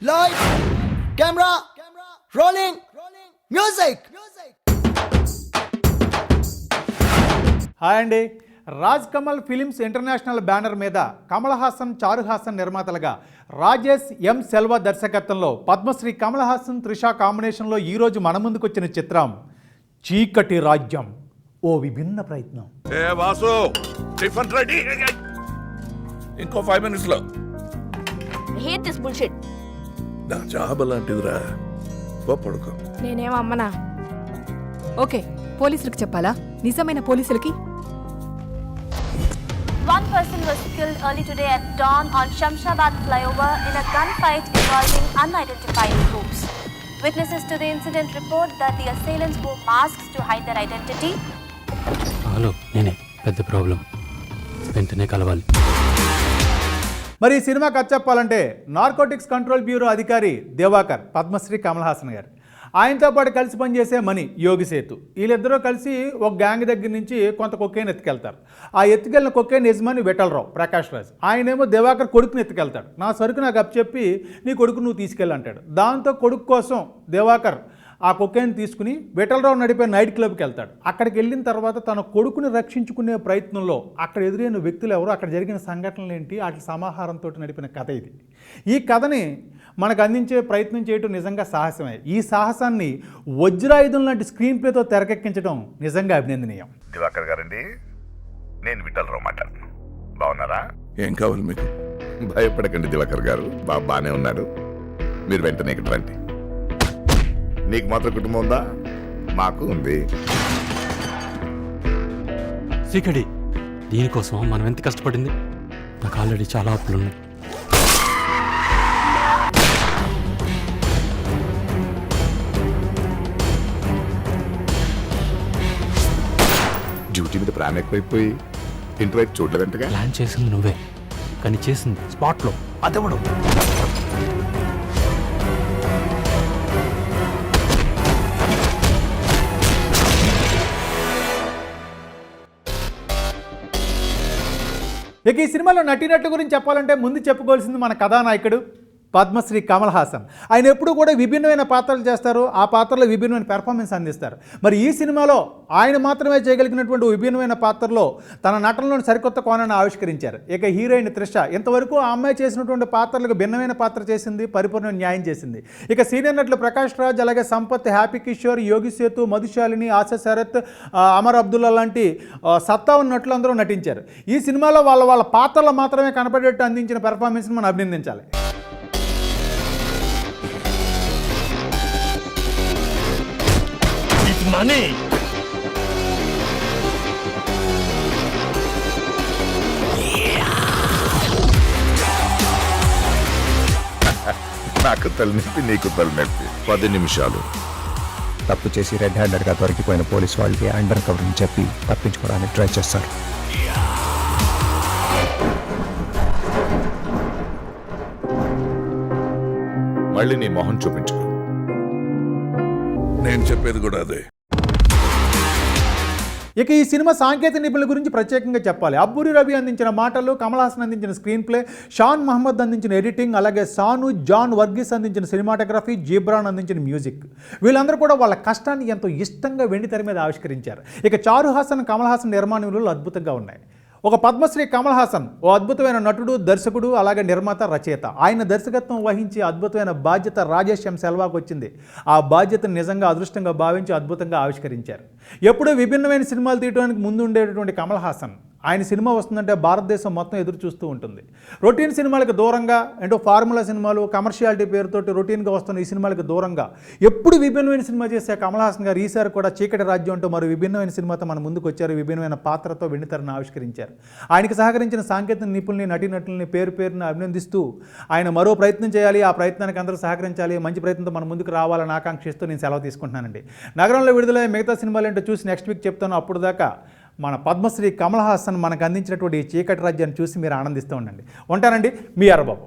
Lights, camera, rolling, music. Hi అండి. Raj Kamal films international banner మీద కమల్ హాసన్, చారు హాసన్ నిర్మాతలుగా రాజేష్ ఎం సెల్వ దర్శకత్వంలో పద్మశ్రీ కమల్ హాసన్, త్రిష కాంబినేషన్లో ఈరోజు మన ముందుకు వచ్చిన చిత్రం చీకటి రాజ్యం. ఓ విభిన్న ప్రయత్నం. ఏ వాసు, టిఫిన్ రెడీ. ఇంకో 5 minutes లో. I hate this bullshit. నా జాబ్ అలాంటిదిరా. పడుకో. నేనేం అమ్మనా? ఓకే, పోలీసులకు చెప్పాలా? నిజమైన పోలీసులకి. One person was killed early today at dawn on Shamshabad flyover in a gunfight involving unidentified groups. Witnesses to the incident report that the assailants wore masks to hide their identity. Hello, నేనే పెద్ద problem, వెంటనే కలవాలి. మరి ఈ cinema కథ చెప్పాలంటే narcotics control bureau అధికారి దివాకర్, పద్మశ్రీ కమల్ హాసన్ గారు, ఆయనతో పాటు కలిసి పనిచేసే మణి, యోగి సేతు, వీళ్ళిద్దరూ కలిసి ఒక గ్యాంగ్ దగ్గర నుంచి కొంత కొకేన్ ఎత్తుకెళ్తారు. ఆ ఎత్తుకెళ్ళిన కొకేన్ యజమాని విఠలరావు, ప్రకాష్ రాజ్, ఆయనేమో దివాకర్ కొడుకుని ఎత్తుకెళ్తాడు. నా సరుకు నాకు అప్పచెప్పి నీ కొడుకు నువ్వు తీసుకెళ్ళి అంటాడు. దాంతో కొడుకు కోసం దివాకర్ ఆ కొకేన్ తీసుకుని విఠలరావు నడిపే నైట్ క్లబ్కి వెళ్తాడు. అక్కడికి వెళ్ళిన తర్వాత తన కొడుకుని రక్షించుకునే ప్రయత్నంలో అక్కడ ఎదురైన వ్యక్తులు ఎవరు, అక్కడ జరిగిన సంఘటనలు ఏంటి, వాటి సమాహారంతో నడిపిన కథ ఇది. ఈ కథని మనకు అందించే ప్రయత్నం చేయడం నిజంగా సాహసమే. ఈ సాహసాన్ని వజ్రాయుధం లాంటి స్క్రీన్ ప్లేతో తెరకెక్కించడం నిజంగా అభినందనీయం. దివాకర్ గారండి, నేను విఠలరావు మాట్లాడుతున్నాను. బాగున్నారా? ఏం కావాలి మీకు? భయపడకండి దివాకర్ గారు, బాగానే ఉన్నారు. మీరు వెంటనే ఇక్కడ రండి. నీకు మాత్రం కుటుంబం ఉందా? మాకు ఉంది. సీకడి, దీనికోసం మనం ఎంత కష్టపడింది. నాకు ఆల్రెడీ చాలా అప్పులున్నాయి. డ్యూటీ మీద ప్రాణం ఎక్కువైపోయి ఇంటర్వ్యూ చూడలేదంటగా. ప్లాన్ చేసింది నువ్వే, కానీ చేసింది స్పాట్లో అదెవడు. ఇక ఈ సినిమాలో నటీనటుల గురించి చెప్పాలంటే ముందు చెప్పుకోవాల్సింది మన కథానాయకుడు పద్మశ్రీ కమల్ హాసన్. ఆయన ఎప్పుడూ కూడా విభిన్నమైన పాత్రలు చేస్తారు, ఆ పాత్రలో విభిన్నమైన పెర్ఫార్మెన్స్ అందిస్తారు. మరి ఈ సినిమాలో ఆయన మాత్రమే చేయగలిగినటువంటి విభిన్నమైన పాత్రలో తన నటనలోని సరికొత్త కోణాన్ని ఆవిష్కరించారు. ఇక హీరోయిన్ త్రిష ఇంతవరకు ఆ అమ్మాయి చేసినటువంటి పాత్రలకు భిన్నమైన పాత్ర చేసింది, పరిపూర్ణ న్యాయం చేసింది. ఇక సీనియర్ నటులు ప్రకాష్ రాజ్, అలాగే సంపత్, హ్యాపీ కిషోర్, యోగి సేతు, మధుశాలిని, ఆశా శరత్, అమర్ అబ్దుల్లా లాంటి సత్తా ఉన్న నటులందరూ నటించారు. ఈ సినిమాలో వాళ్ళ పాత్రలు మాత్రమే కనపడేట్టు అందించిన పెర్ఫార్మెన్స్ని మనం అభినందించాలి. Money. నాకు తలనొప్పి, నీకు తలనొప్పి. 10 నిమిషాలు. తప్పు చేసి రెడ్ హ్యాండెడ్గా దొరికిపోయిన పోలీస్ వాళ్ళకి అండర్ కవర్ అని చెప్పి తప్పించుకోవడానికి ట్రై చేస్తారు. మళ్ళీ నీ మొహం చూపించుకో. నేను చెప్పేది కూడా అదే. ఇక ఈ సినిమా సాంకేతిక నిపుణుల గురించి ప్రత్యేకంగా చెప్పాలి. అబ్బూరి రవి అందించిన మాటలు, కమల్ హాసన్ అందించిన స్క్రీన్ ప్లే, షాన్ మహమ్మద్ అందించిన ఎడిటింగ్, అలాగే సాను జాన్ వర్గీస్ అందించిన సినిమాటోగ్రఫీ, జీబ్రాన్ అందించిన మ్యూజిక్, వీళ్ళందరూ కూడా వాళ్ళ కష్టాన్ని ఎంతో ఇష్టంగా వెండితెర మీద ఆవిష్కరించారు. ఇక చారు హాసన్, కమల్ హాసన్ నిర్మాణ విలువలు అద్భుతంగా ఉన్నాయి. ఒక పద్మశ్రీ కమల్ హాసన్ ఓ అద్భుతమైన నటుడు, దర్శకుడు, అలాగే నిర్మాత, రచయిత. ఆయన దర్శకత్వం వహించి అద్భుతమైన బాధ్యత రాజేష్ ఎం సెల్వాకు వచ్చింది. ఆ బాధ్యతను నిజంగా అదృష్టంగా భావించి అద్భుతంగా ఆవిష్కరించారు. ఎప్పుడూ విభిన్నమైన సినిమాలు తీయడానికి ముందు ఉండేటటువంటి కమల్ హాసన్ ఆయన సినిమా వస్తుందంటే భారతదేశం మొత్తం ఎదురు చూస్తూ ఉంటుంది. రొటీన్ సినిమాలకు దూరంగా, అంటే ఫార్ములా సినిమాలు, కమర్షియాలిటీ పేరుతోటి రొటీన్గా వస్తున్న ఈ సినిమాలకు దూరంగా ఎప్పుడు విభిన్నమైన సినిమా చేసే కమల్ హాసన్ గారు ఈసారి కూడా చీకటి రాజ్యం అంటూ మరో విభిన్నమైన సినిమాతో మన ముందుకు వచ్చారు. విభిన్నమైన పాత్రతో వెండితెరను ఆవిష్కరించారు. ఆయనకి సహకరించిన సాంకేతిక నిపుణుల్ని, నటీనటుల్ని పేరున అభినందిస్తూ ఆయన మరో ప్రయత్నం చేయాలి, ఆ ప్రయత్నానికి అందరూ సహకరించాలి, మంచి ప్రయత్నంతో మన ముందుకు రావాలని ఆకాంక్షిస్తూ నేను సెలవు తీసుకుంటున్నానండి. నగరంలో విడుదలయ్యే మిగతా సినిమాలు ఏంటో చూసి నెక్స్ట్ వీక్ చెప్తాను. అప్పుడు దాకా మన పద్మశ్రీ కమల్ హాసన్ మనకు అందించినటువంటి చీకటి రాజ్యాన్ని చూసి మీరు ఆనందిస్తూ ఉండండి. ఉంటానండి, మీ అరబాబు.